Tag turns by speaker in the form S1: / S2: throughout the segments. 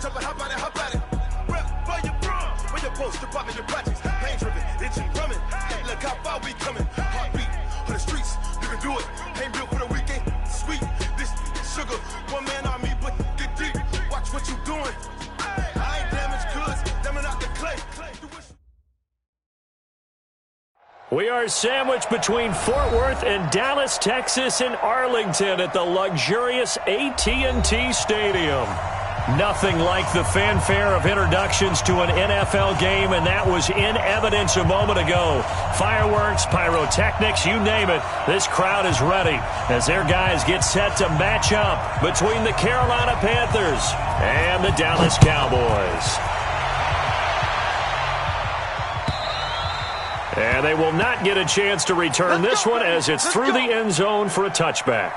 S1: tell me how about it, how about it? Rep for your bro, for your post, your pop in your projects. Pain driven, engine drumming. Look how far we coming. Heartbeat on the streets, you can do it. Ain't built for the weekend. Sweet, this sugar, one man army, but get deep. Watch what you doing. I ain't damaged goods, damn it out the clay.
S2: We are sandwiched between Fort Worth and Dallas, Texas, and Arlington at the luxurious AT&T Stadium. Nothing like the fanfare of introductions to an NFL game, and that was in evidence a moment ago. Fireworks, pyrotechnics, you name it. This crowd is ready as their guys get set to match up between the Carolina Panthers and the Dallas Cowboys. And they will not get a chance to return this one as it's through the end zone for a touchback.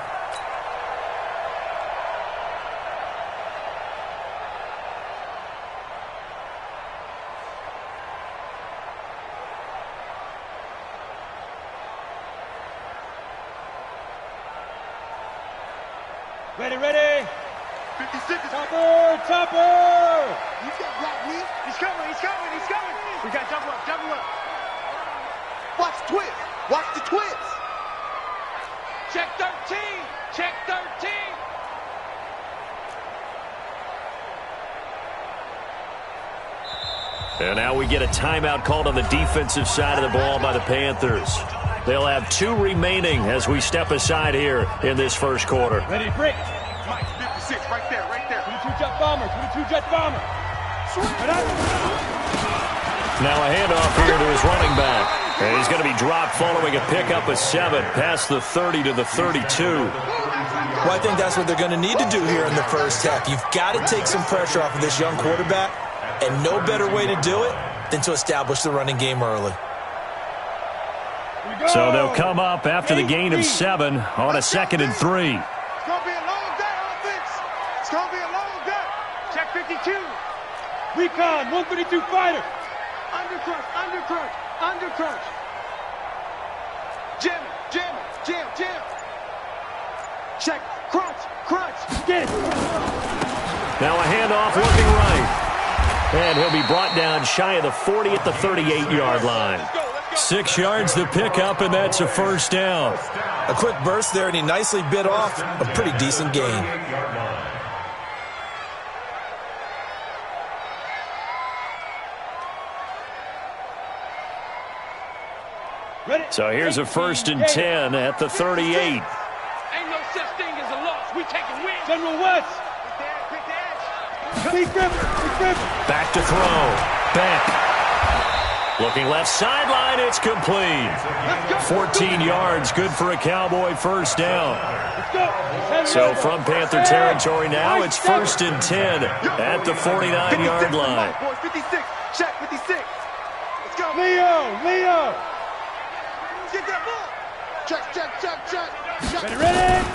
S3: Ready.
S1: 56.
S3: Topper.
S1: He's got block me. He's coming. We got double up. Watch the twist.
S3: Check 13.
S2: And now we get a timeout called on the defensive side of the ball by the Panthers. They'll have 2 remaining as we step aside here in this first quarter.
S3: Ready, break.
S1: Mike, 56, right there.
S3: 22 jet bomber.
S2: Now a handoff here to his running back. And he's going to be dropped following a pickup of 7 past the 30 to the 32.
S4: Well, I think that's what they're going to need to do here in the first half. You've got to take some pressure off of this young quarterback, and no better way to do it than to establish the running game early.
S2: So they'll come up after the gain of 7 on a 2nd and 3.
S1: It's going to be a long day, offense. It's going to be a long day.
S3: Check 52. Recon, 132 fighter.
S1: Undercrunch. Jam. Check, crunch.
S3: Get it.
S2: Now a handoff looking right. And he'll be brought down shy of the 40 at the 38-yard line. 6 yards the pickup, and that's a first down.
S4: A quick burst there, and he nicely bit off a pretty decent gain.
S2: So here's a 1st and 10 at the 38.
S3: Ain't no such thing as a loss. We taking wins. General West. Big Griffin.
S2: Back to throw. Beck. Looking left sideline. It's complete. 14 yards. Good for a Cowboy first down. So from Panther territory now, it's 1st and 10 at the 49-yard line.
S1: 56. Check 56. Let's go.
S3: Leo.
S1: Get that ball. Check.
S3: Ready.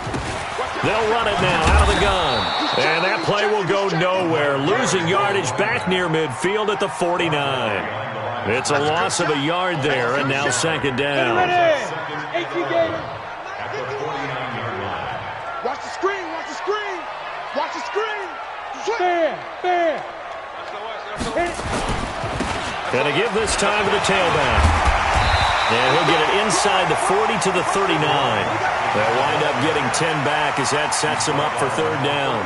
S2: They'll run it now out of the gun. And that play will go nowhere. Losing yardage back near midfield at the 49. It's a loss of a yard there, and now 2nd down.
S1: Watch the screen.
S3: Fair.
S2: Gonna give this time to the tailback. And he'll get it inside the 40 to the 39. They'll wind up getting 10 back as that sets him up for 3rd down.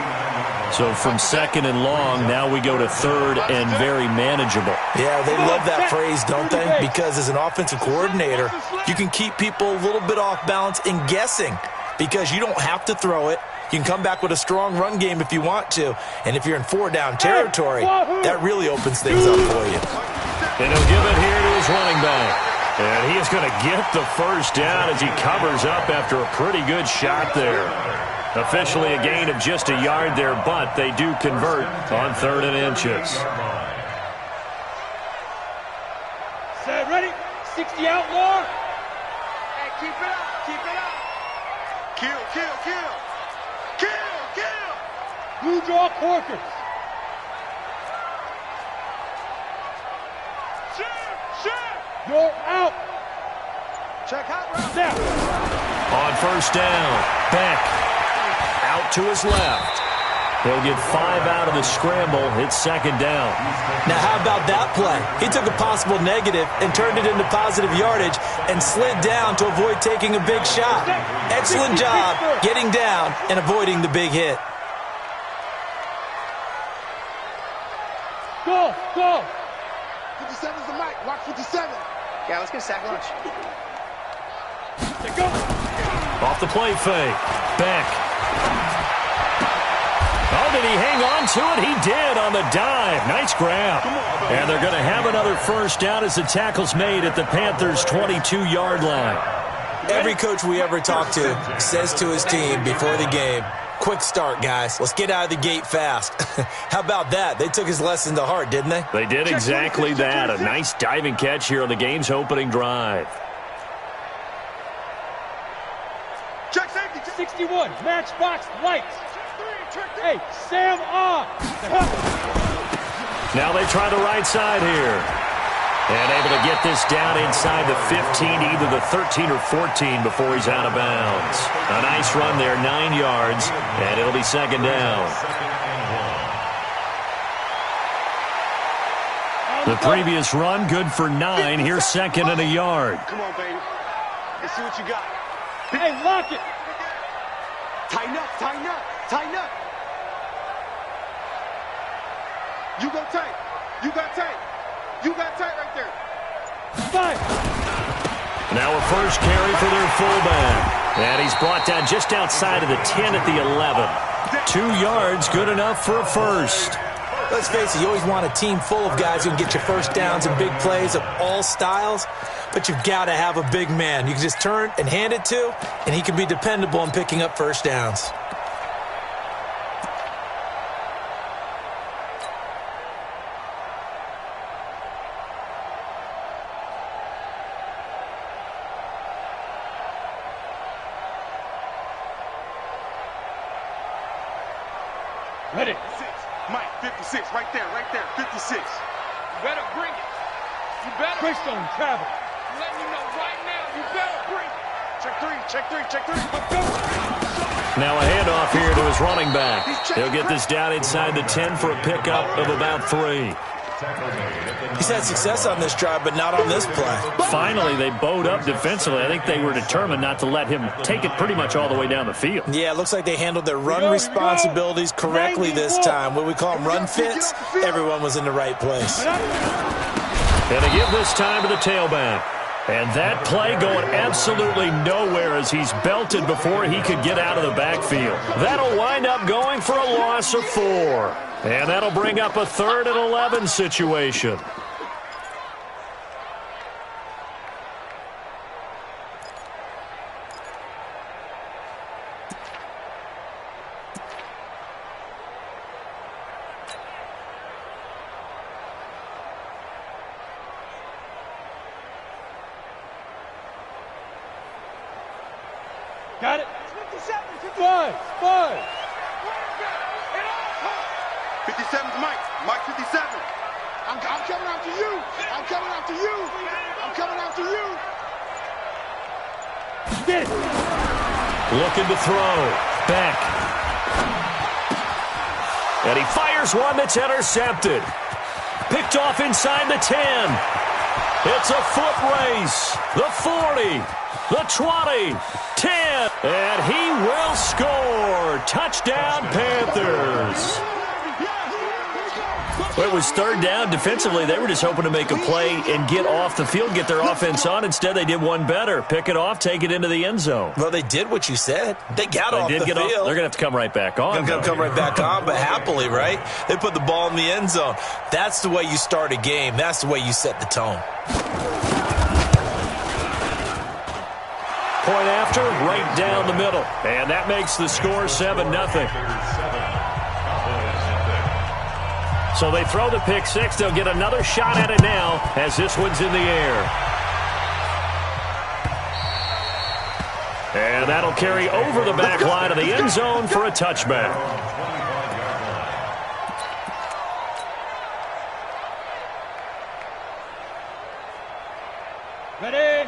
S2: So from 2nd and long, now we go to 3rd and very manageable.
S4: Yeah, they love that phrase, don't they? Because as an offensive coordinator, you can keep people a little bit off balance and guessing because you don't have to throw it. You can come back with a strong run game if you want to. And if you're in 4-down territory, that really opens things up for you.
S2: And he'll give it here to his running back. And he is going to get the first down as he covers up after a pretty good shot there. Officially a gain of just a yard there, but they do convert on 3rd and inches.
S3: Set, ready. 60 outlaw.
S1: Hey, keep it up. Kill.
S3: Blue draw Corkers. You're out.
S1: Check out.
S3: Snap.
S2: On 1st down, Beck out to his left. He'll get 5 out of the scramble. It's second down.
S4: Now, how about that play? He took a possible negative and turned it into positive yardage and slid down to avoid taking a big shot. Excellent job getting down and avoiding the big hit.
S3: Go, go.
S5: 57's the mic. Watch 57.
S6: Yeah, let's get a sack lunch.
S3: Go.
S2: Off the play fake. Beck. Oh, did he hang on to it? He did on the dive. Nice grab. And they're going to have another first down as the tackle's made at the Panthers' 22-yard line.
S4: Every coach we ever talk to says to his team before the game, quick start, guys. Let's get out of the gate fast. How about that? They took his lesson to heart, didn't they?
S2: They did exactly that. A nice diving catch here on the game's opening drive.
S5: Check safety.
S3: 61, matchbox lights. Hey, Sam on.
S2: Now they try the right side here. And able to get this down inside the 15, either the 13 or 14 before he's out of bounds. A nice run there, 9 yards, and it'll be second down. The previous run, good for 9. Here's second and a yard.
S5: Come on, baby. Let's see what you got.
S3: Hey, lock it.
S5: Tighten up, tighten up, tighten up. You go tight. You got tight. You got tight right there.
S3: 5.
S2: Now a first carry for their fullback. And he's brought down just outside of the 10 at the 11. 2 yards, good enough for a first.
S4: Let's face it, you always want a team full of guys who can get you first downs and big plays of all styles, but you've got to have a big man you can just turn and hand it to, and he can be dependable in picking up first downs.
S3: Ready.
S5: Mike, 56, right there, 56.
S3: You better bring it. You better. Greystone travel. Let me know right now. You better bring it.
S5: Check three, check three, check three.
S2: Now a handoff here to his running back. He'll get this down inside the 10 for a pickup of about 3.
S4: He's had success on this drive, but not on this play.
S2: Finally, they bowed up defensively. I think they were determined not to let him take it pretty much all the way down the field.
S4: Yeah, it looks like they handled their run responsibilities correctly this time. What we call them run fits, everyone was in the right place.
S2: And they give this time to the tailback. And that play going absolutely nowhere as he's belted before he could get out of the backfield. That'll wind up going for a loss of 4. And that'll bring up a 3rd and 11 situation.
S3: Got it. 5.
S5: 57's Mike. Mike 57. I'm coming after you. I'm coming after you. I'm coming after you.
S3: Get it.
S2: Looking to throw. Back. And he fires one that's intercepted. Picked off inside the 10. It's a foot race. The 40. The 20. 10. And he will score. Touchdown, Panthers. Well, it was 3rd down. Defensively, they were just hoping to make a play and get off the field, get their offense on. Instead, they did one better. Pick it off, take it into the end zone.
S4: Well, they did what you said. They got off the field.
S2: They're going to have to come right back on.
S4: They're going to come right back on, but happily, right? They put the ball in the end zone. That's the way you start a game. That's the way you set the tone.
S2: Point after, right down the middle. And that makes the score 7-0. So they throw the pick 6. They'll get another shot at it now as this one's in the air. And that'll carry over the back line of the end zone for a touchback.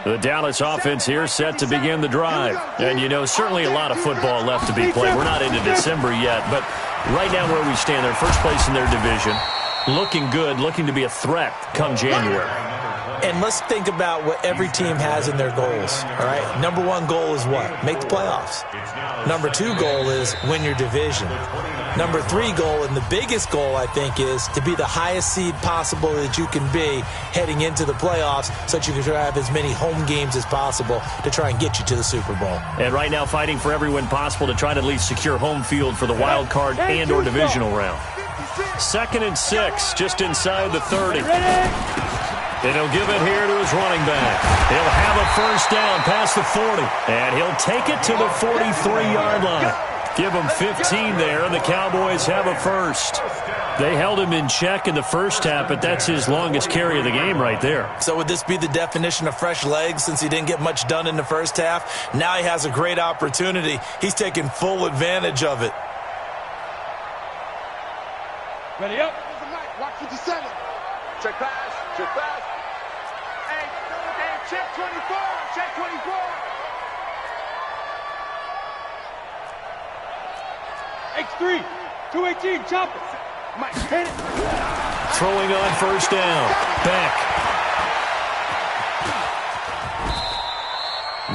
S2: The Dallas offense here set to begin the drive. And, you know, certainly a lot of football left to be played. We're not into December yet, but Right now where we stand, they're first place in their division. Looking good, looking to be a threat come January.
S4: And let's think about what every team has in their goals, all right? Number one goal is what? Make the playoffs. Number two goal is win your division. Number three goal, and the biggest goal, I think, is to be the highest seed possible that you can be heading into the playoffs so that you can have as many home games as possible to try and get you to the Super Bowl.
S2: And right now fighting for every win possible to try to at least secure home field for the wild card and or divisional round. 2nd and 6, just inside the 30. And he'll give it here to his running back. He'll have a first down past the 40. And he'll take it to the 43-yard line. Give him 15 there, and the Cowboys have a first. They held him in check in the first half, but that's his longest carry of the game right there.
S4: So would this be the definition of fresh legs since he didn't get much done in the first half? Now he has a great opportunity. He's taking full advantage of it.
S3: Ready up.
S5: Watch 57. Check pass. Check pass. Hey, check 24. Check 24.
S3: X3. 218. Chop it. Mike, hit it.
S2: Throwing on first down. Beck.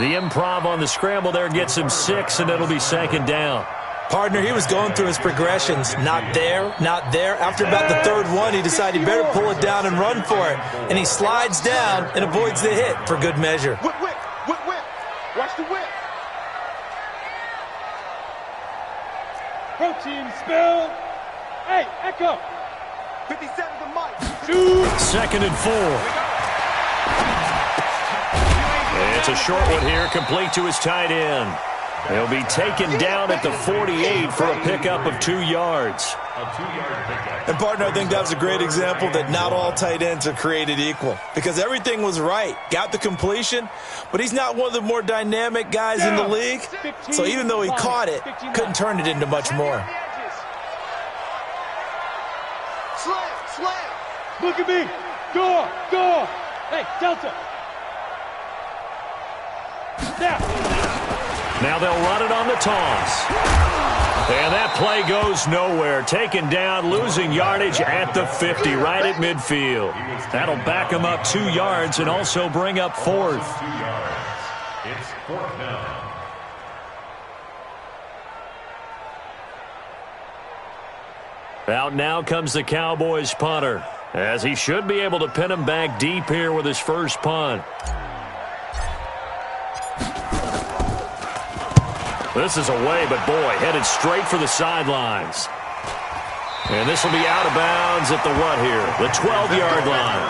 S2: The improv on the scramble there gets him 6, and it'll be 2nd down.
S4: Partner, he was going through his progressions. Not there, not there. After about the third one, he decided he better pull it down and run for it. And he slides down and avoids the hit for good measure.
S5: Whip. Watch the whip.
S3: Protein spill. Hey, Echo.
S5: 57 to Mike.
S2: 2nd and 4. It's a short one here, complete to his tight end. He'll be taken down at the 48 for a pickup of 2 yards.
S4: And, partner, I think that was a great example that not all tight ends are created equal because everything was right. Got the completion, but he's not one of the more dynamic guys in the league. So even though he caught it, couldn't turn it into much more.
S5: Slam.
S3: Look at me. Go. Hey, Delta. Now.
S2: Now they'll run it on the toss. And that play goes nowhere. Taken down, losing yardage at the 50, right at midfield. That'll back him up 2 yards and also bring up 4th.
S6: It's 4th down.
S2: Out now comes the Cowboys punter, as he should be able to pin him back deep here with his first punt. This is away, but boy, headed straight for the sidelines. And this will be out of bounds at the what here? The 12-yard line.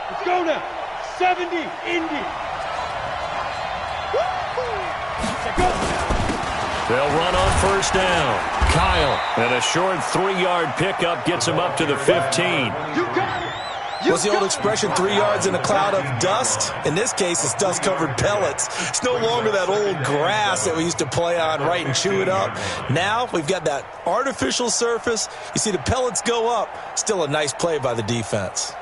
S3: Let's go now. 70, Indy.
S2: They'll run on first down. Kyle, and a short 3-yard pickup gets him up to the 15.
S4: What's the old expression, 3 yards in a cloud of dust? In this case, it's dust-covered pellets. It's no longer that old grass that we used to play on, right, and chew it up. Now we've got that artificial surface. You see the pellets go up. Still a nice play by the defense.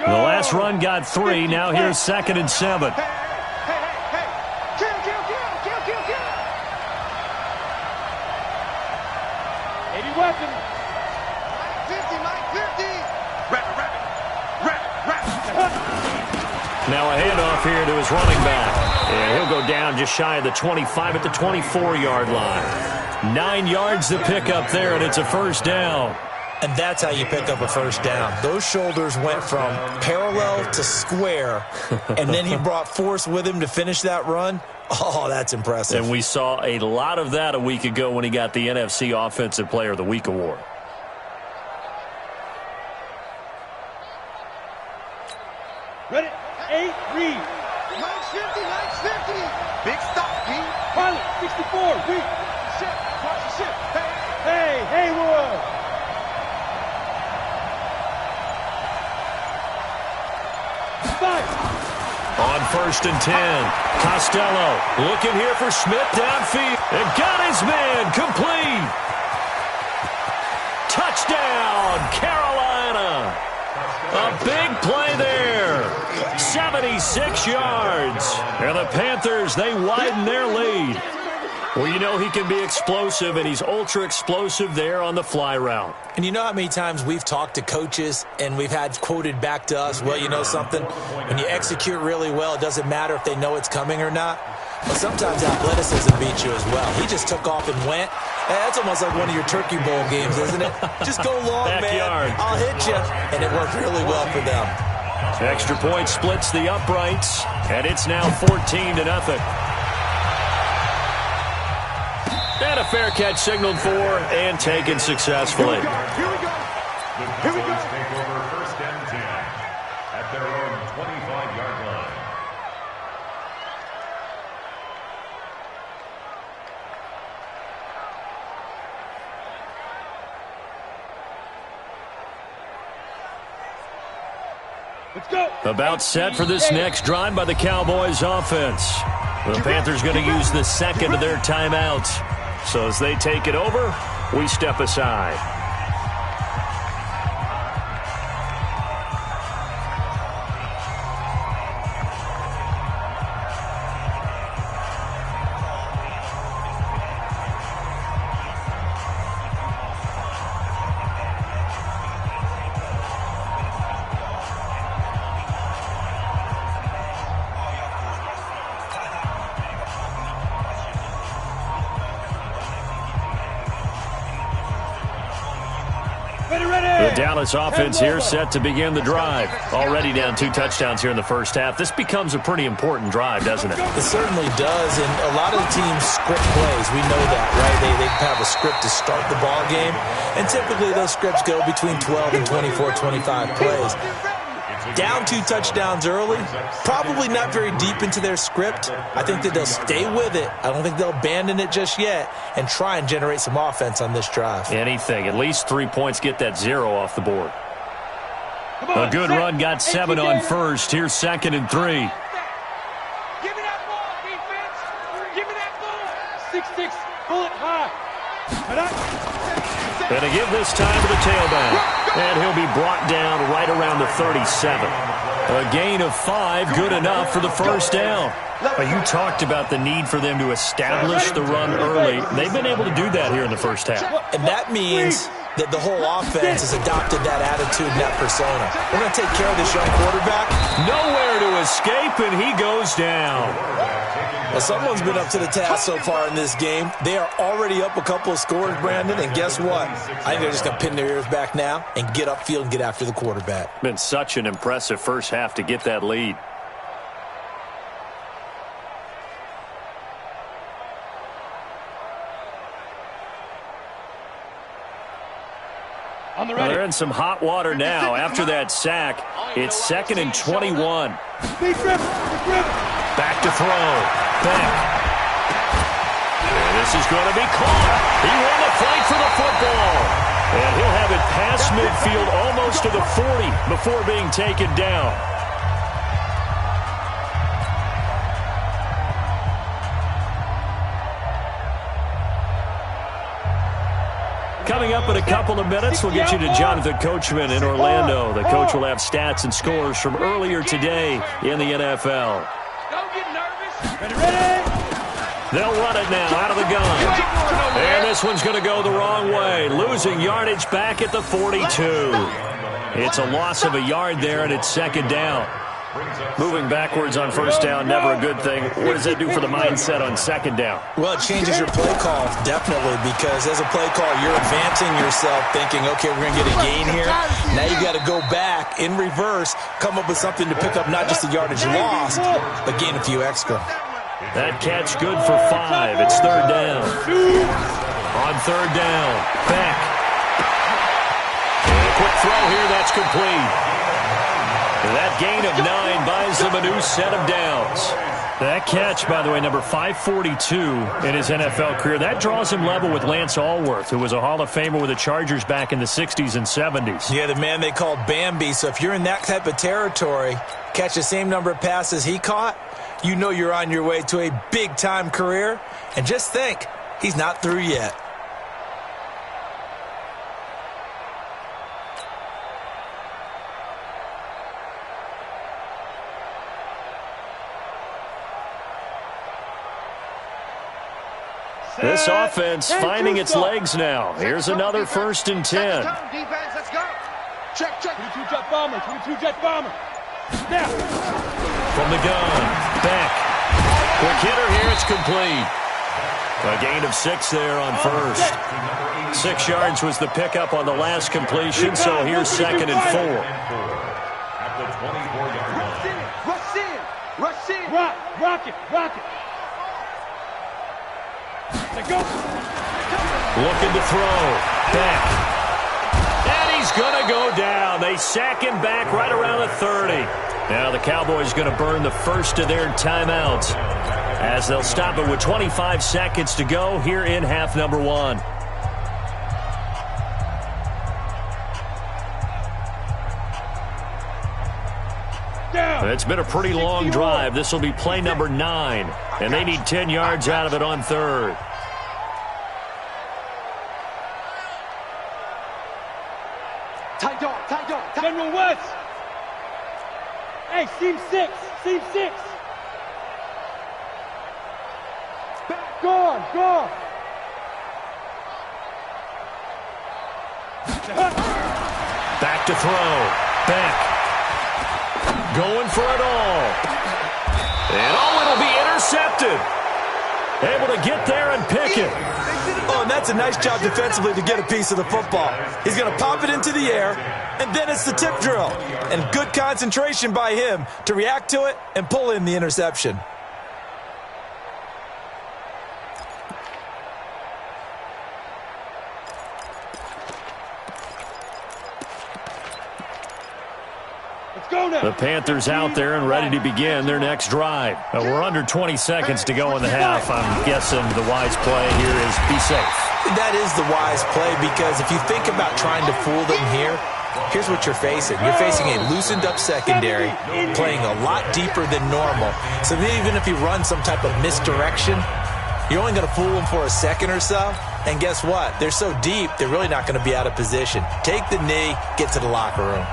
S2: The last run got 3. Now here's 2nd and 7.
S5: Hey. Kill.
S3: 80 weapon.
S5: 50, Mike, 50. Wrap.
S2: Now a handoff here to his running back. And he'll go down just shy of the 25 at the 24-yard line. 9 yards to pick up there, and it's a first down.
S4: And that's how you pick up a first down. Those shoulders went from parallel to square, and then he brought force with him to finish that run. Oh, that's impressive.
S2: And we saw a lot of that a week ago when he got the NFC Offensive Player of the Week award.
S3: Ready? 8, read.
S5: Mike's 50. Big stop, Pete.
S3: Pilot, 64, read.
S5: Watch the ship.
S3: Hey, Haywood.
S2: On 1st and 10, Costello looking here for Smith downfield. And got his man complete. Touchdown, Carolina. A big play there. 76 yards. And the Panthers, they widen their lead. Well, you know he can be explosive, and he's ultra-explosive there on the fly route.
S4: And you know how many times we've talked to coaches and we've had quoted back to us, well, you know something? When you execute really well, it doesn't matter if they know it's coming or not. But sometimes athleticism beats you as well. He just took off and went. That's almost like one of your Turkey Bowl games, isn't it? Just go long,
S2: Backyard.
S4: man. I'll hit you. And it worked really well for them.
S2: Extra point splits the uprights, and it's now 14-0. And a fair catch signaled for and taken successfully.
S6: The Cowboys take over 1st and 10 at their own 25-yard line.
S3: Let's go.
S2: About set for this next drive by the Cowboys offense. The Panthers going to use the second of their timeouts. So as they take it over, we step aside. The Dallas offense here set to begin the drive. Already down 2 touchdowns here in the first half. This becomes a pretty important drive, doesn't it?
S4: It certainly does, and a lot of the teams script plays. We know that, right? They have a script to start the ball game, and typically those scripts go between 12 and 24, 25 plays. Down 2 touchdowns early, probably not very deep into their script. I think that they'll stay with it. I don't think they'll abandon it just yet and try and generate some offense on this drive.
S2: Anything. At least 3 points, get that 0 off the board. A good run, got 7 on first. Here's 2nd and 3.
S3: Give me that ball, defense. Give me that ball. 6'6", pull it high.
S2: And to give this time to the tailback. And he'll be brought down right around the 37. A gain of 5, good enough for the first down. You talked about the need for them to establish the run early. They've been able to do that here in the first half.
S4: And that means that the whole offense has adopted that attitude and that persona. We're going to take care of this young quarterback.
S2: Nowhere to escape, and he goes down.
S4: Well, someone's been up to the task so far in this game. They are already up a couple of scores, Brandon, and guess what? I think they're just going to pin their ears back now and get upfield and get after the quarterback.
S2: Been such an impressive first half to get that lead. Well, they're in some hot water now. After that sack, it's 2nd and 21. Back to throw. Back. And this is going to be caught. He won the fight for the football. And he'll have it past midfield almost to the 40 before being taken down. Coming up in a couple of minutes, we'll get you to Jonathan Coachman in Orlando. The coach will have stats and scores from earlier today in the NFL.
S3: Don't get nervous. Ready?
S2: They'll run it now out of the gun. And this one's going to go the wrong way. Losing yardage back at the 42. It's a loss of a yard there, and it's 2nd down. Moving backwards on first down, never a good thing. What does that do for the mindset on 2nd down?
S4: Well, it changes your play call, definitely, because as a play call, you're advancing yourself thinking, okay, we're going to get a gain here. Now you got to go back in reverse, come up with something to pick up not just the yardage lost, but gain a few extra.
S2: That catch good for 5. It's 3rd down. On 3rd down, back. And a quick throw here, that's complete. That gain of 9 buys them a new set of downs. That catch, by the way, number 542 in his NFL career, that draws him level with Lance Allworth, who was a Hall of Famer with the Chargers back in the 60s and 70s.
S4: Yeah, the man they called Bambi. So if you're in that type of territory, catch the same number of passes he caught, you know you're on your way to a big-time career. And just think, He's not through yet.
S2: This offense finding its legs now. Here's another 1st and 10.
S5: Defense, let's go. Check, check.
S3: 22 jet bomber, 22 jet bomber. Now.
S2: From the gun, Beck. Quick hitter here, it's complete. A gain of 6 there on first. 6 yards was the pickup on the last completion, so here's 2nd and 4.
S6: At the 24-yard line.
S5: Rush in, rush in.
S3: Rock it. Let's go.
S2: Looking to throw. Beck. And he's going to go down. They sack him back right around the 30. Now the Cowboys going to burn the first of their timeouts as they'll stop it with 25 seconds to go here in half number 1. It's been a pretty long drive. This will be play number 9, and they need 10 yards out of it on 3rd.
S5: Tight dog.
S3: General West. Hey, seam 6. Guard.
S2: Back to throw. Beck. Going for it all. And it'll be intercepted. Able to get there and pick it.
S4: Oh, and that's a nice job defensively to get a piece of the football. He's going to pop it into the air, and then it's the tip drill. And good concentration by him to react to it and pull in the interception.
S2: The Panthers out there and ready to begin their next drive. We're under 20 seconds to go in the half. I'm guessing the wise play here is be safe.
S4: That is the wise play, because if you think about trying to fool them here, here's what you're facing. You're facing a loosened up secondary, playing a lot deeper than normal. So even if you run some type of misdirection, you're only going to fool them for a second or so. And guess what? They're so deep, they're really not going to be out of position. Take the knee, get to the locker room.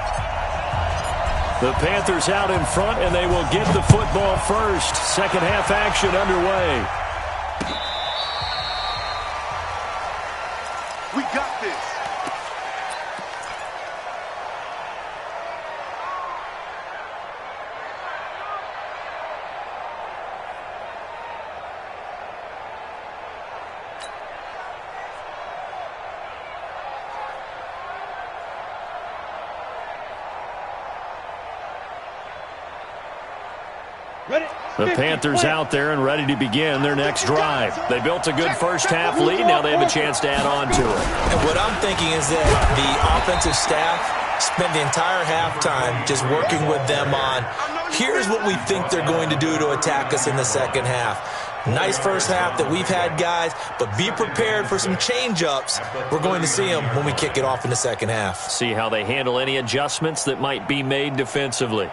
S2: The Panthers out in front, and they will get the football first. Second half action underway.
S5: We got this.
S2: The Panthers out there and ready to begin their next drive. They built a good first half lead. Now they have a chance to add on to it.
S4: And what I'm thinking is that the offensive staff spent the entire halftime just working with them on, here's what we think they're going to do to attack us in the second half. Nice first half that we've had, guys, but be prepared for some change-ups. We're going to see them when we kick it off in the second half.
S2: See how they handle any adjustments that might be made defensively.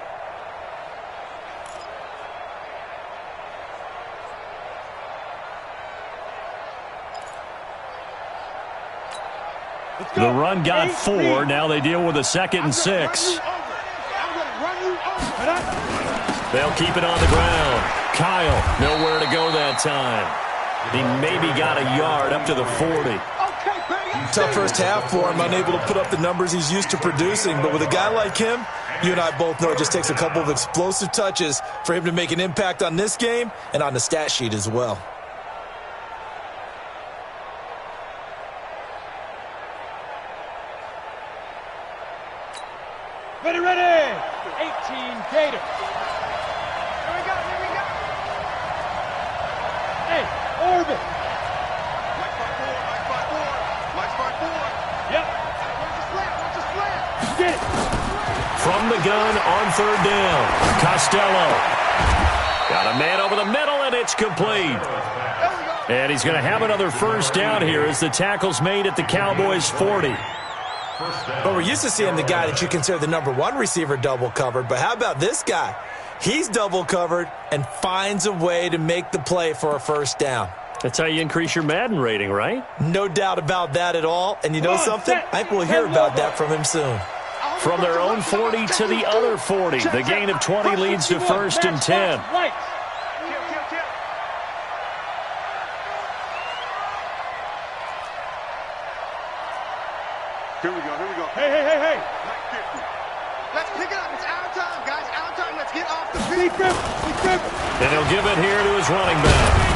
S2: The run got 4. Now they deal with a 2nd and 6. They'll keep it on the ground. Kyle, nowhere to go that time. He maybe got a yard up to the 40.
S4: Tough first half for him, unable to put up the numbers he's used to producing. But with a guy like him, you and I both know it just takes a couple of explosive touches for him to make an impact on this game and on the stat sheet as well.
S3: Ready. 18 Gators.
S5: Here we go.
S3: Hey, orbit.
S5: Mike 5-4.
S3: Yep.
S5: Watch the slant.
S3: Get it.
S2: From the gun on 3rd down. Costello. Got a man over the middle, and it's complete. And he's going to have another first down here as the tackle's made at the Cowboys' 40.
S4: But we're used to seeing the guy that you consider the number 1 receiver double covered. But how about this guy? He's double covered and finds a way to make the play for a first down.
S2: That's how you increase your Madden rating, right?
S4: No doubt about that at all. And you know something? I think we'll hear about that from him soon.
S2: From their own 40 to the other 40. The gain of 20 leads to 1st and 10.
S5: Here we go.
S3: Hey.
S5: Let's pick it up. It's out of time, guys. Out of time. Let's get off the field.
S2: And he'll give it here to his running back.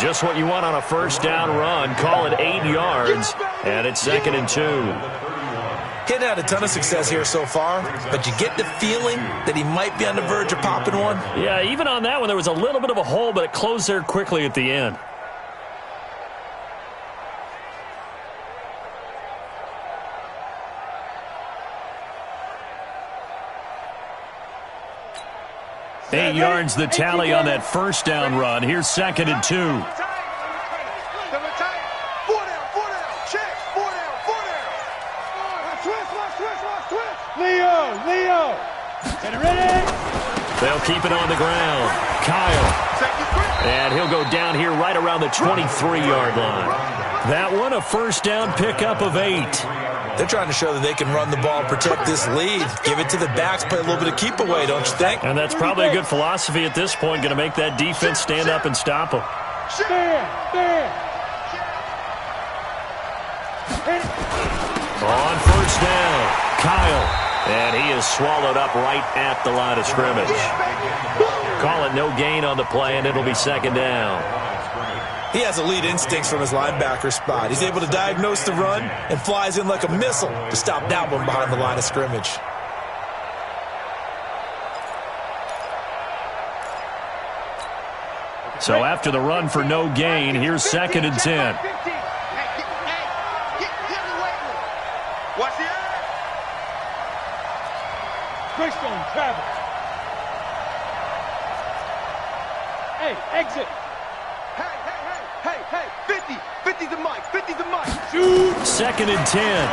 S2: Just what you want on a first down run. Call it 8 yards. And it's 2nd and 2.
S4: He hadn't had a ton of success here so far, but you get the feeling that he might be on the verge of popping one.
S2: Yeah, even on that one, there was a little bit of a hole, but it closed there quickly at the end. Eight yards the tally on that first down run. Here's 2nd and 2.
S5: 4 down. Check. 4 down. Twist.
S3: Leo. Get ready.
S2: They'll keep it on the ground. Kyle. And he'll go down here right around the 23-yard line. That one, a first down pickup of 8.
S4: They're trying to show that they can run the ball and protect this lead. Give it to the backs, play a little bit of keep away, don't you think?
S2: And that's probably a good philosophy at this point, going to make that defense stand up and stop them.
S3: Stand.
S2: On first down, Kyle. And he is swallowed up right at the line of scrimmage. Call it no gain on the play, and it'll be 2nd down.
S4: He has elite instincts from his linebacker spot. He's able to diagnose the run and flies in like a missile to stop that one behind the line of scrimmage.
S2: So after the run for no gain, here's 2nd and 10.
S5: Watch the eye.
S3: Greystone travel. Hey, exit.
S5: Hey, 50's the mic, 50's the mic.
S3: Shoot.
S2: 2nd and 10.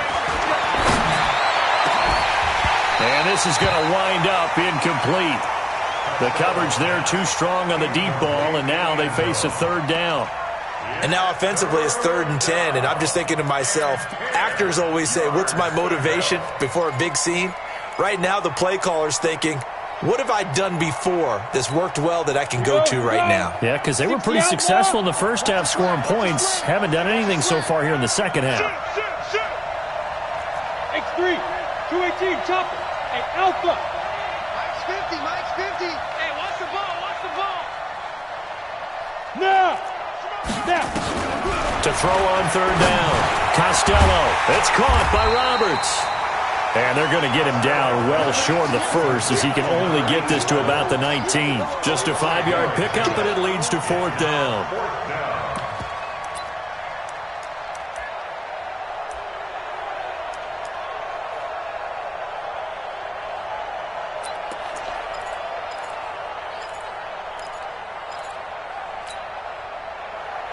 S2: And this is going to wind up incomplete. The coverage there too strong on the deep ball, and now they face a 3rd down.
S4: And now offensively it's 3rd and 10, and I'm just thinking to myself, actors always say, what's my motivation before a big scene? Right now the play caller's thinking, what have I done before that's worked well that I can go to right now?
S2: Yeah, because they were pretty successful in the first half scoring points. Haven't done anything so far here in the second half.
S3: X3, 218, chopper. Hey, Alpha.
S5: Mike's 50. Hey, watch the ball.
S3: Now.
S2: To throw on 3rd down. Costello. It's caught by Roberts. And they're going to get him down well short of the first, as he can only get this to about the 19. Just a 5-yard pickup, and it leads to 4th down.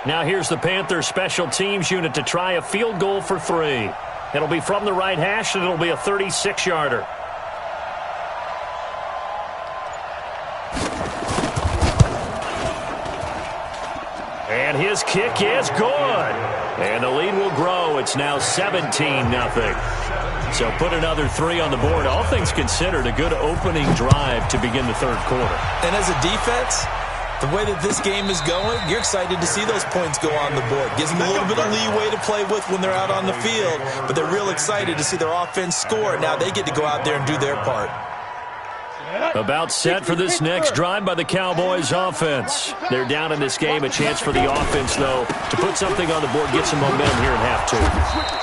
S2: Now here's the Panthers special teams unit to try a field goal for 3. It'll be from the right hash, and it'll be a 36-yarder. And his kick is good. And the lead will grow. It's now 17-0. So put another 3 on the board. All things considered, a good opening drive to begin the 3rd quarter.
S4: And as a defense, the way that this game is going, you're excited to see those points go on the board. Gives them a little bit of leeway to play with when they're out on the field, but they're real excited to see their offense score. Now they get to go out there and do their part.
S2: About set for this next drive by the Cowboys offense. They're down in this game. A chance for the offense, though, to put something on the board, get some momentum here in half 2.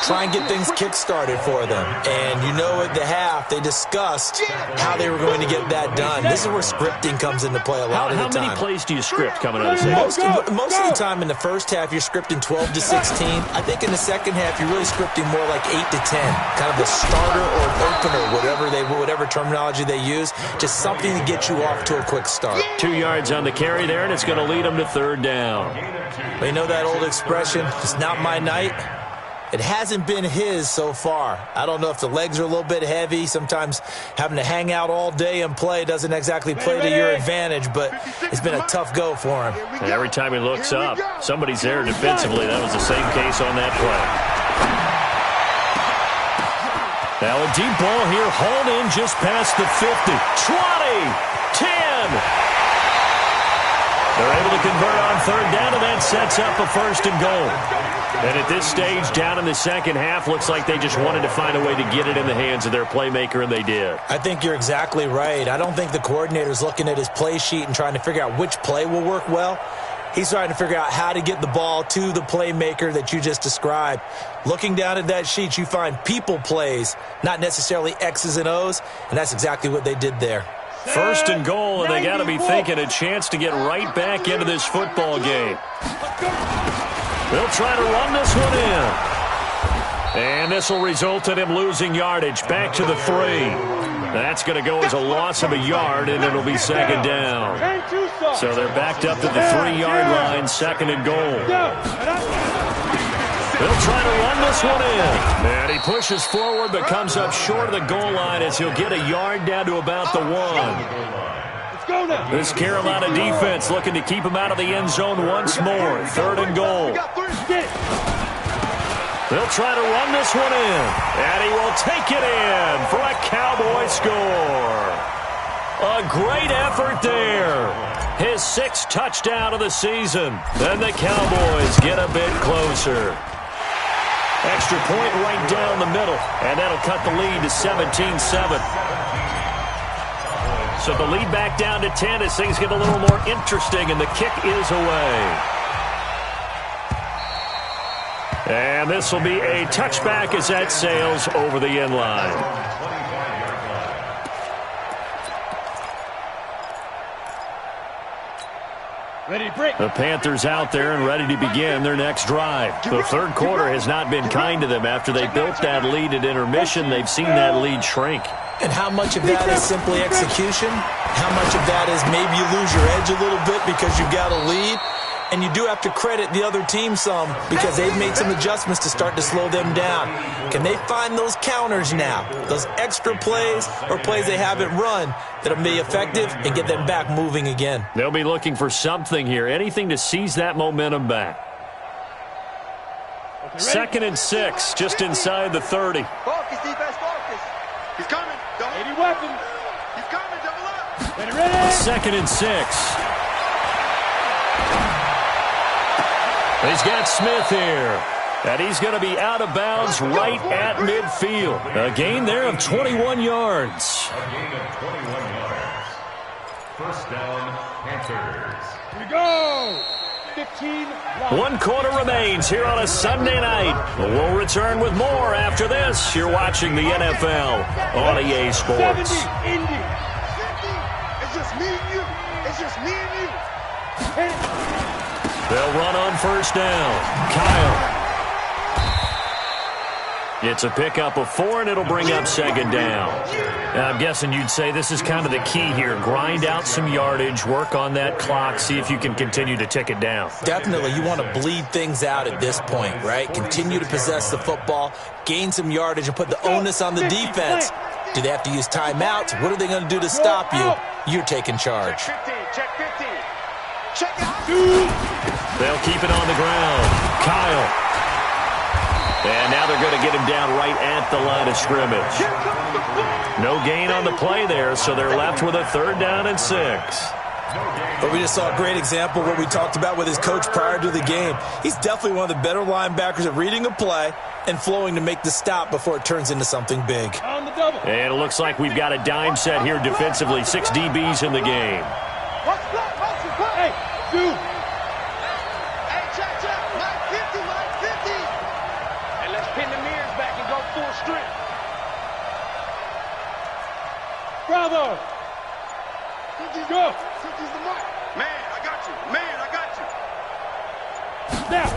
S4: Try and get things kick-started for them. And you know at the half, they discussed how they were going to get that done. This is where scripting comes into play a lot of the time.
S2: How many plays do you script coming out of the
S4: Most of the time in the first half, you're scripting 12 to 16. I think in the second half, you're really scripting more like 8 to 10. Kind of a starter or an opener, whatever terminology they use. Just something to get you off to a quick start.
S2: 2 yards on the carry there, and it's going to lead them to 3rd down.
S4: Well, you know that old expression, it's not my night. It hasn't been his so far. I don't know if the legs are a little bit heavy. Sometimes having to hang out all day and play doesn't exactly play to your advantage, but it's been a tough go for him.
S2: And every time he looks up, somebody's there defensively. That was the same case on that play. Now a deep ball here, hauled in just past the 50. 20, 10. They're able to convert on third down, and that sets up a 1st and goal. And at this stage, down in the second half, looks like they just wanted to find a way to get it in the hands of their playmaker, and they did.
S4: I think you're exactly right. I don't think the coordinator's looking at his play sheet and trying to figure out which play will work well. He's trying to figure out how to get the ball to the playmaker that you just described. Looking down at that sheet, you find people plays, not necessarily X's and O's, and that's exactly what they did there.
S2: 1st and goal, and they got to be thinking a chance to get right back into this football game. They'll try to run this one in. And this will result in him losing yardage back to the 3. That's going to go as a loss of a yard, and it'll be 2nd down. So they're backed up to the 3-yard line, 2nd and goal. They'll try to run this one in. And he pushes forward but comes up short of the goal line as he'll get a yard down to about the 1. This Carolina defense looking to keep him out of the end zone once more. 3rd and goal. They'll try to run this one in. And he will take it in for a Cowboy score. A great effort there. His 6th touchdown of the season. Then the Cowboys get a bit closer. Extra point right down the middle, and that'll cut the lead to 17-7. So the lead back down to 10 as things get a little more interesting, and the kick is away. And this will be a touchback as that sails over the end line. The Panthers out there and ready to begin their next drive. The 3rd quarter has not been kind to them. After they built that lead at intermission, they've seen that lead shrink.
S4: And how much of that is simply execution? How much of that is maybe you lose your edge a little bit because you've got a lead? And you do have to credit the other team some because they've made some adjustments to start to slow them down. Can they find those counters now, those extra plays or plays they haven't run that'll be effective and get them back moving again?
S2: They'll be looking for something here, anything to seize that momentum back. 2nd and 6, just inside the 30.
S5: Focus, defense, focus. He's coming.
S3: 80 weapons.
S5: He's coming. Double up.
S3: Ready.
S2: 2nd and 6. He's got Smith here, and he's going to be out of bounds right at midfield. A gain there of 21 yards.
S6: A gain of 21 yards. 1st down, Panthers.
S3: Here we go. 15.
S2: 1 quarter remains here on a Sunday night. We'll return with more after this. You're watching the NFL on EA Sports.
S3: 70, Indy.
S5: It's just me and you. It's just me and you.
S2: They'll run on 1st down. Kyle. It's a pickup of 4, and it'll bring up 2nd down. Now, I'm guessing you'd say this is kind of the key here. Grind out some yardage, work on that clock, see if you can continue to tick it down.
S4: Definitely. You want to bleed things out at this point, right? Continue to possess the football, gain some yardage, and put the onus on the defense. Do they have to use timeouts? What are they going to do to stop you? You're taking charge.
S5: Check 15. Check out.
S2: They'll keep it on the ground. Kyle. And now they're going to get him down right at the line of scrimmage. No gain on the play there, so they're left with a 3rd down and 6.
S4: But we just saw a great example of what we talked about with his coach prior to the game. He's definitely one of the better linebackers at reading a play and flowing to make the stop before it turns into something big.
S3: On the double.
S2: And it looks like we've got a dime set here defensively. 6 DBs in the game.
S3: Hey, dude.
S5: Hey, check. Mike 50.
S3: And let's pin the mirrors back and go full strength. Bravo. Go.
S5: 50's the mark. Man, I got you.
S3: Snap.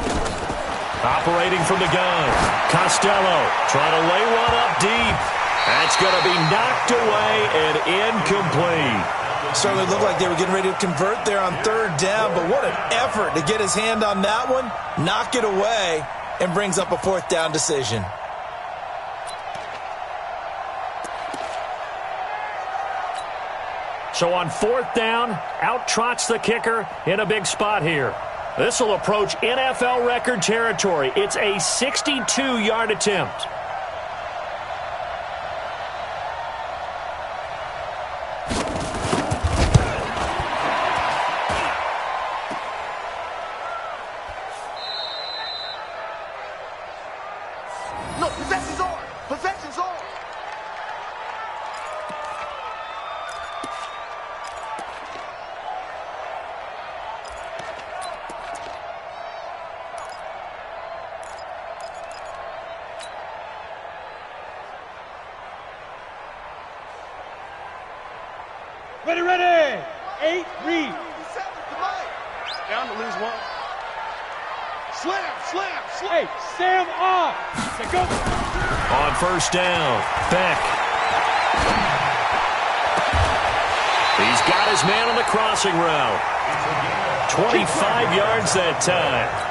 S2: Operating from the gun. Costello trying to lay one up deep. That's going to be knocked away and incomplete.
S4: Certainly looked like they were getting ready to convert there on 3rd down, but what an effort to get his hand on that one, knock it away, and brings up a 4th down decision.
S2: So on 4th down, out trots the kicker in a big spot here. This will approach NFL record territory. It's a 62-yard attempt.
S5: No, possession's on. Possession's on.
S3: Ready. 8, read.
S5: Down to lose 1. Slam.
S3: Hey, Sam off. Go.
S2: On 1st down, Beck. He's got his man on the crossing route. 25 yards that time.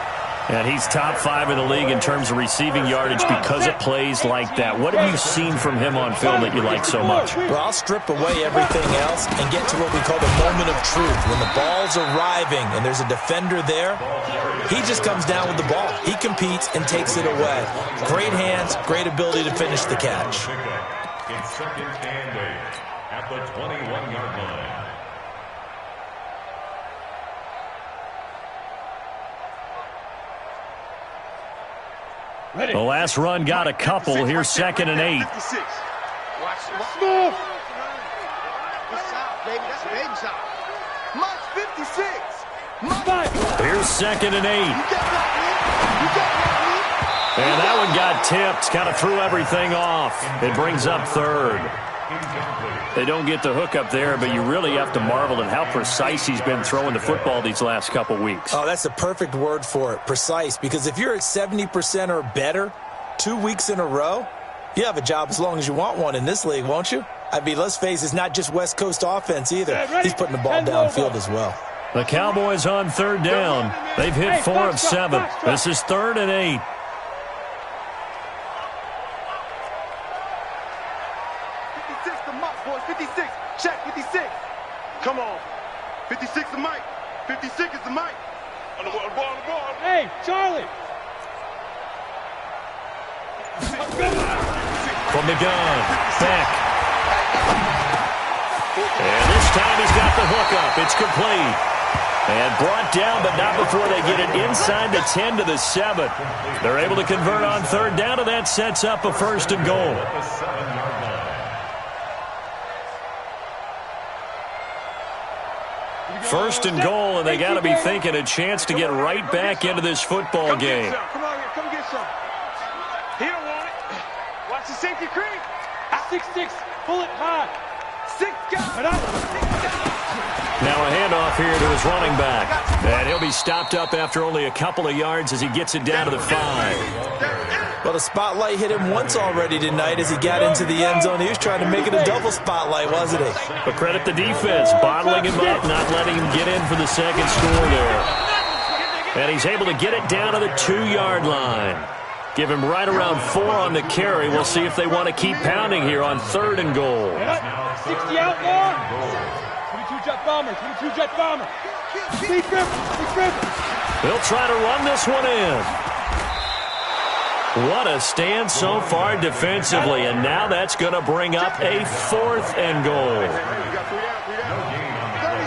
S2: And he's top 5 in the league in terms of receiving yardage because of plays like that. What have you seen from him on film that you like so much?
S4: Well, I'll strip away everything else and get to what we call the moment of truth. When the ball's arriving and there's a defender there, he just comes down with the ball. He competes and takes it away. Great hands, great ability to finish the catch.
S6: It's 2nd and 8 at the 21-yard line.
S3: Ready.
S2: The last run got a couple. Here's 2nd and 8.
S5: 56. Watch it.
S3: Move.
S5: Good shot, baby. That's a baby shot. Mike 56.
S2: Here's 2nd and 8.
S5: You got that,
S2: And that one got tipped. Kind of threw everything off. It brings up 3rd. They don't get the hook up there, but you really have to marvel at how precise he's been throwing the football these last couple weeks.
S4: Oh, that's a perfect word for it, precise. Because if you're at 70% or better 2 weeks in a row, you have a job as long as you want one in this league, won't you? I mean, let's face it, it's not just West Coast offense either. He's putting the ball downfield as well.
S2: The Cowboys on 3rd down. They've hit 4 of 7. This is 3rd and 8.
S5: 56 to Mike, boys. 56. Check 56. Come on. 56 to Mike. 56 is the Mike. On the ball.
S3: Hey, Charlie.
S2: From the gun, Beck. And this time he's got the hook up. It's complete. And brought down, but not before they get it inside the 10 to the 7. They're able to convert on 3rd down, and that sets up a 1st and goal. First and goal, and they got to be thinking a chance to get right back into this football game.
S5: Come on here. Come get some. He don't want it. Watch the safety creep.
S3: 6-6. Pull it high.
S5: 6 guys.
S2: Now a handoff here to his running back. And he'll be stopped up after only a couple of yards as he gets it down to the 5.
S4: Well, the spotlight hit him once already tonight as he got into the end zone. He was trying to make it a double spotlight, wasn't he?
S2: But credit the defense, bottling him up, not letting him get in for the second score there. And he's able to get it down to the 2-yard line. Give him right around 4 on the carry. We'll see if they want to keep pounding here on 3rd and goal.
S3: 60 outlaw. 22 jet bomber. 22 jet bomber. Steve Griffin.
S2: They'll try to run this one in. What a stand so far defensively, and now that's going to bring up a 4th and goal.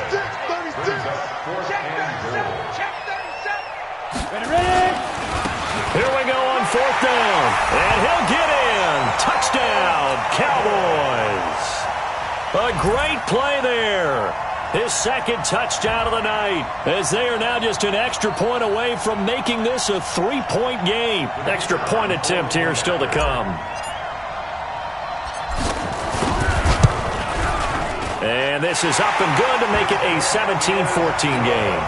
S5: 36.
S3: Ready.
S2: Here we go on 4th down, and he'll get in. Touchdown, Cowboys. A great play there. His 2nd touchdown of the night, as they are now just an extra point away from making this a 3-point game. Extra point attempt here still to come. And this is up and good to make it a 17-14 game.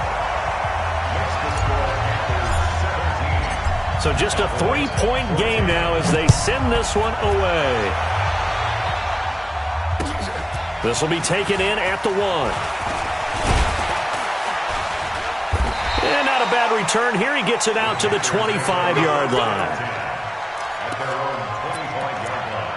S2: So just a 3-point game now as they send this one away. This will be taken in at the 1. And not a bad return here. He gets it out to the 25-yard line.
S6: At their own 25-yard line.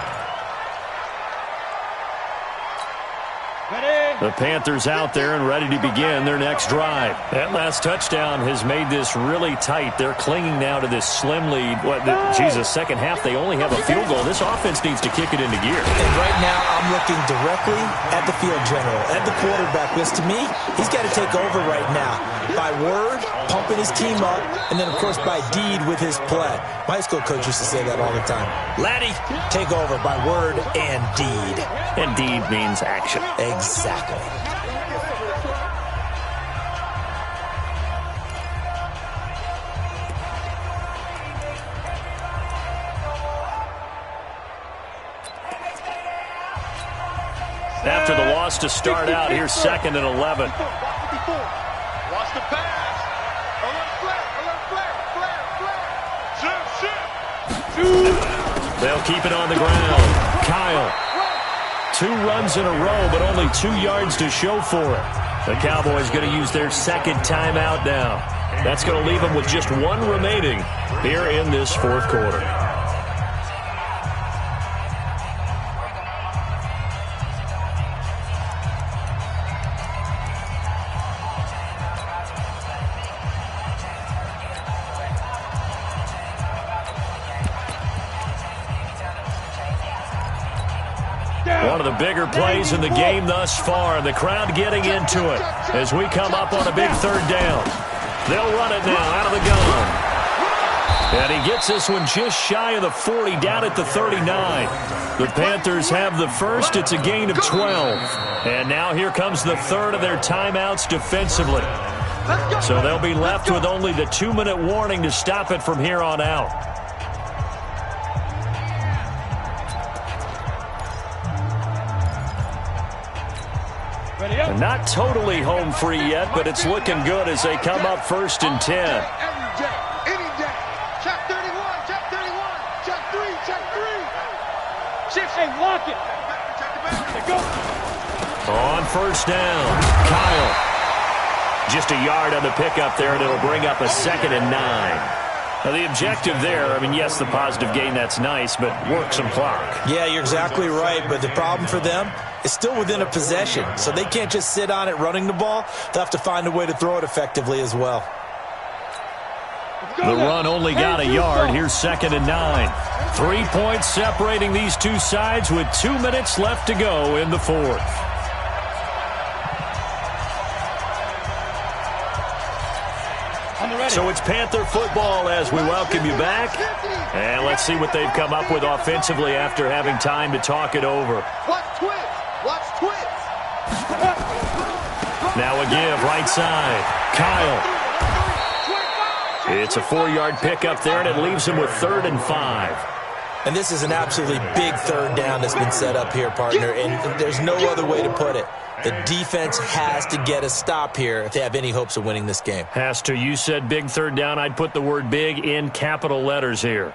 S2: The Panthers out there and ready to begin their next drive. That last touchdown has made this really tight. They're clinging now to this slim lead. Second half, they only have a field goal. This offense needs to kick it into gear.
S4: And right now, I'm looking directly at the field general, at the quarterback, because to me, he's got to take over right now. By word, pumping his team up, and then, of course, by deed with his play. My high school coach used to say that all the time. Laddie, take over by word and deed.
S2: And deed means action.
S4: Exactly.
S2: After the loss to start out, here's 2nd and 11.
S5: Watch the pass. Alert,
S2: They'll keep it on the ground. Kyle. 2 runs in a row, but only 2 yards to show for it. The Cowboys going to use their second timeout now. That's going to leave them with just 1 remaining here in this 4th quarter. One of the bigger plays in the game thus far. The crowd getting into it as we come up on a big 3rd down. They'll run it now out of the gun. And he gets this one just shy of the 40, down at the 39. The Panthers have the first. It's a gain of 12. And now here comes the 3rd of their timeouts defensively. So they'll be left with only the 2-minute warning to stop it from here on out. Not totally home free yet, but it's looking good as they come up 1st and 10.
S5: Every day, any day. Check 31, check 31, check 3, check 3.
S3: Shift and lock it. Go.
S2: On 1st down, Kyle. Just a yard on the pickup there, and it'll bring up a 2nd and 9. Now, the objective there, yes, the positive gain, that's nice, but work some clock.
S4: Yeah, you're exactly right, but the problem for them is still within a possession, so they can't just sit on it running the ball. They'll have to find a way to throw it effectively as well.
S2: The run only got a yard. Here's 2nd and 9. 3 points separating these two sides with 2 minutes left to go in the 4th. So it's Panther football as we welcome you back. And let's see what they've come up with offensively after having time to talk it over.
S5: Watch twist. Watch twist.
S2: Now a give, right side. Kyle. It's a 4-yard pickup there, and it leaves him with 3rd and 5.
S4: And this is an absolutely big 3rd down that's been set up here, partner, and there's no other way to put it. The defense has to get a stop here if they have any hopes of winning this game.
S2: Has to. You said big 3rd down. I'd put the word big in capital letters here.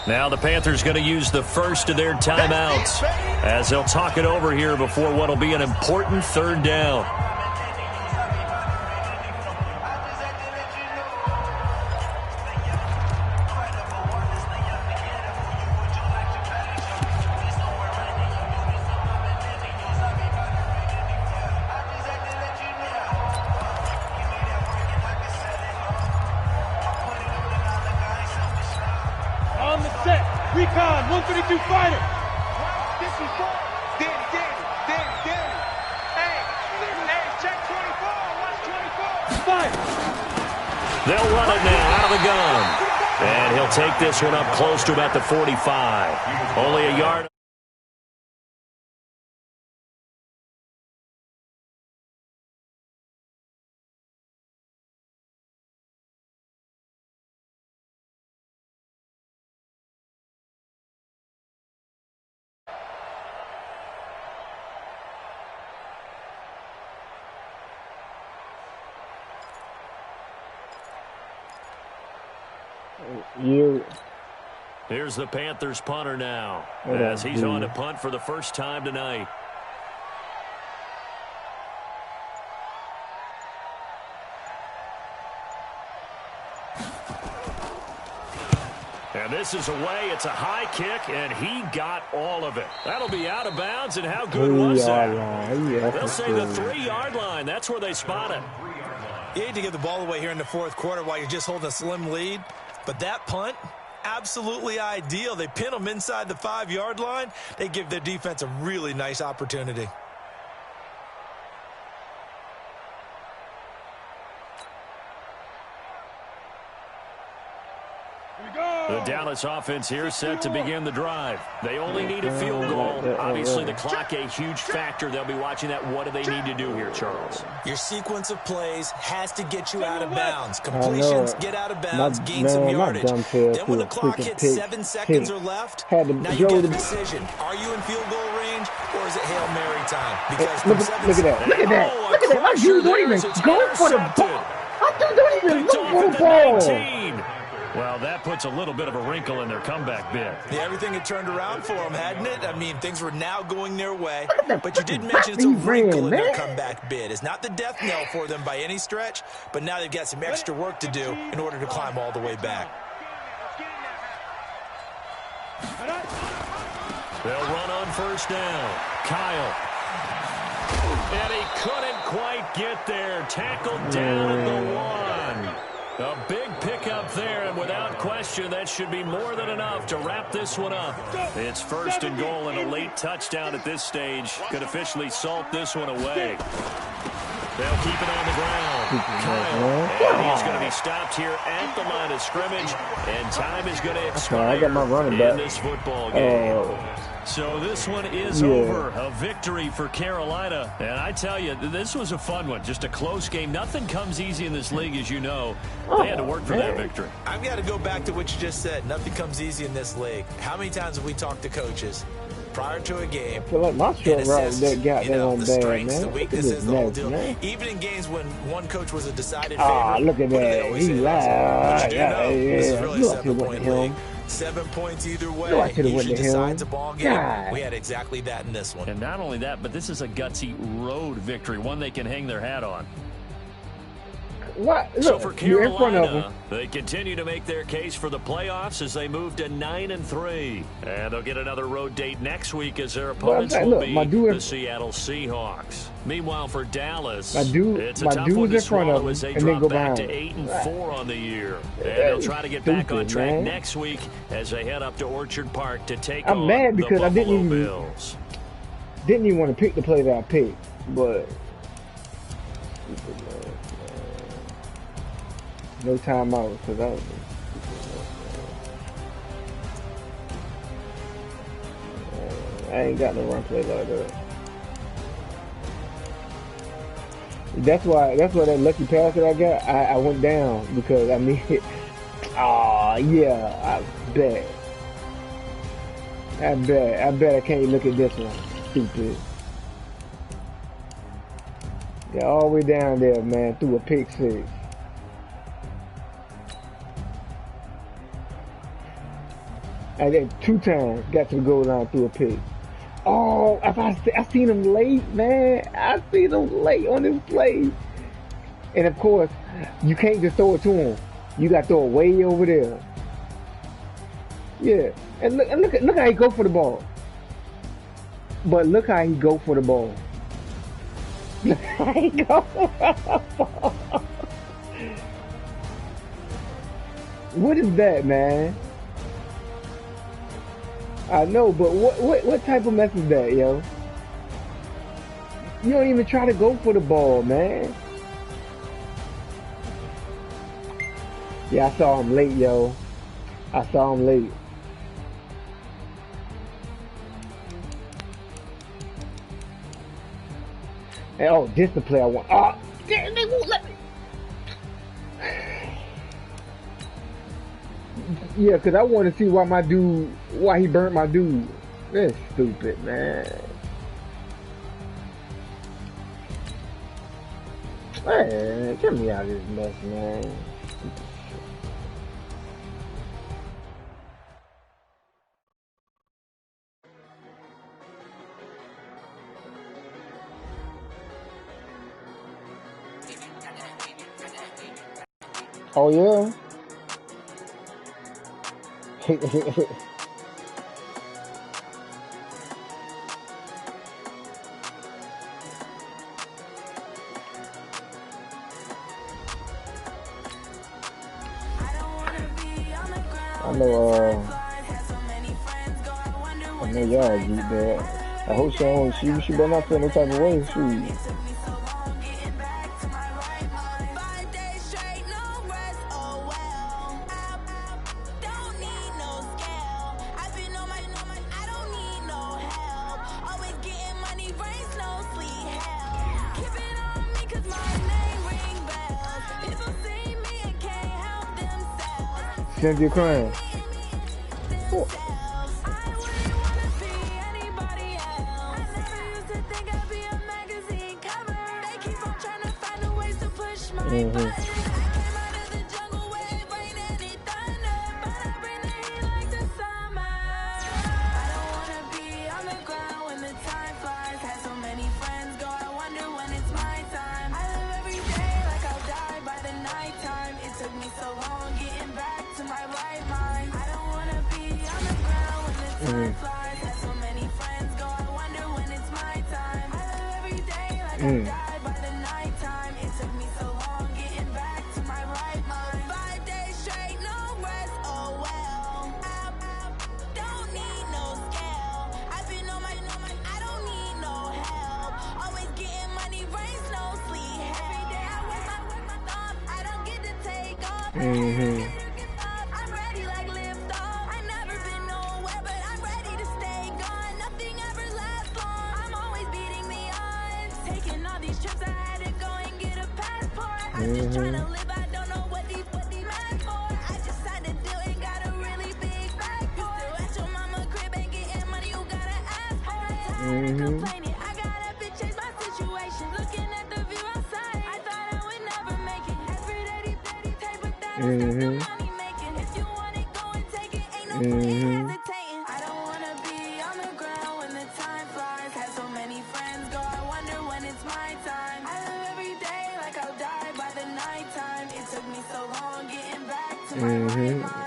S2: Now the Panthers going to use the first of their timeouts as they'll talk it over here before what will be an important 3rd down.
S3: On the set. Recon, 132 fighter.
S5: This is ball. Danny. Hey, check 24. Watch 24.
S3: Fire.
S2: They'll run it now out of the gun. And he'll take this one up close to about the 45. Only a yard. Here's the Panthers punter now, as he's on to punt for the first time tonight. And this is away. It's a high kick, and he got all of it. That'll be out of bounds, and how good was that? They'll say the 3-yard line. That's where they spot it.
S4: You hate to give the ball away here in the fourth quarter while you're just holding a slim lead, but that punt, absolutely ideal. They pin them inside the 5-yard line. They give their defense a really nice opportunity.
S2: The Dallas offense here set to begin the drive. They only need a field goal. Obviously, the clock a huge factor. They'll be watching that. What do they need to do here, Charles?
S4: Your sequence of plays has to get you out of bounds. Completions, get out of bounds, gain some yardage. Then when the clock hits 7 seconds or left, now you get a decision. Are you in field goal range, or is it Hail Mary time? Because
S7: look at that. Look at that. Look at that. My dude don't even go for the ball. My dude don't even look for the ball.
S2: Well, that puts a little bit of a wrinkle in their comeback bid.
S4: Yeah, everything had turned around for them, hadn't it? I mean, things were now going their way. But you did mention it's a wrinkle in their comeback bid. It's not the death knell for them by any stretch, but now they've got some extra work to do in order to climb all the way back.
S2: They'll run on first down. Kyle. And he couldn't quite get there. Tackled down at the 1. A big pickup there, and without question, that should be more than enough to wrap this one up. It's first and goal, and a late touchdown at this stage could officially salt this one away. They'll keep it on the ground. Kyle, and he's going to be stopped here at the line of scrimmage, and time is going to expire in this football game. So this one is over. A victory for Carolina. And I tell you, this was a fun one. Just a close game. Nothing comes easy in this league, as you know. They had to work for that victory.
S4: I've got to go back to what you just said. Nothing comes easy in this league. How many times have we talked to coaches prior to a game?
S7: I feel like my short route that got that on
S4: the
S7: bad,
S4: strengths,
S7: man.
S4: the weaknesses, the whole deal. Man. Even in games when one coach was a decided favorite.
S7: Ah, look at that. He lied.
S4: This is really a 7-point league. 7 points either way. Usually decides a ball game. We had exactly that in this one.
S2: And not only that, but this is a gutsy road victory, one they can hang their hat on.
S7: What? Look,
S2: so for
S7: Carolina, in front of them.
S2: They continue to make their case for the playoffs as they move to 9-3. And they'll get another road date next week as their opponents will be the Seattle Seahawks. Meanwhile, for Dallas, it's a tough one to swallow as they drop back to 8-4 on the year. And they'll try to get back on track next week as they head up to Orchard Park to take on
S7: mad because
S2: the Buffalo
S7: I
S2: Bills.
S7: Didn't even want to pick the play that I picked, but no timeout because I ain't got no run play like that. That's why that lucky pass that I got, I went down because I mean, I bet I can't look at this one. Stupid. Yeah, all the way down there, man, through a pick six. I did 2 times, got to the goal line through a pick. Oh, I seen him late, man. I seen him late on this play. And of course, you can't just throw it to him. You got to throw it way over there. Yeah, and look how he go for the ball. But look how he go for the ball. Look how he go for the ball. What is that, man? I know, but what type of mess is that, yo? You don't even try to go for the ball, man. Yeah, I saw him late, yo. I saw him late. And, oh, this the play I want. Oh, damn, they won't let me. Yeah, because I want to see why he burnt my dude. That's stupid, man. Man, get me out of this mess, man. Oh yeah. I know y'all geek that. I hope she better not feel no type of way. Shoot. Cynthia crying. Oh.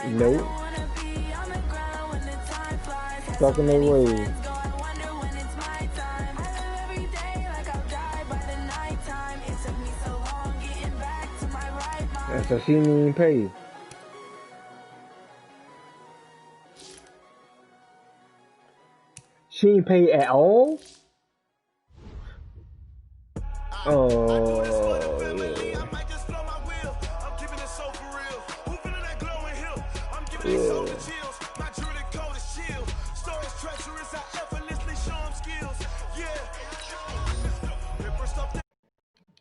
S7: Nope. Stuck in their ways. That's a she didn't even pay. She ain't pay at all? Oh, yeah.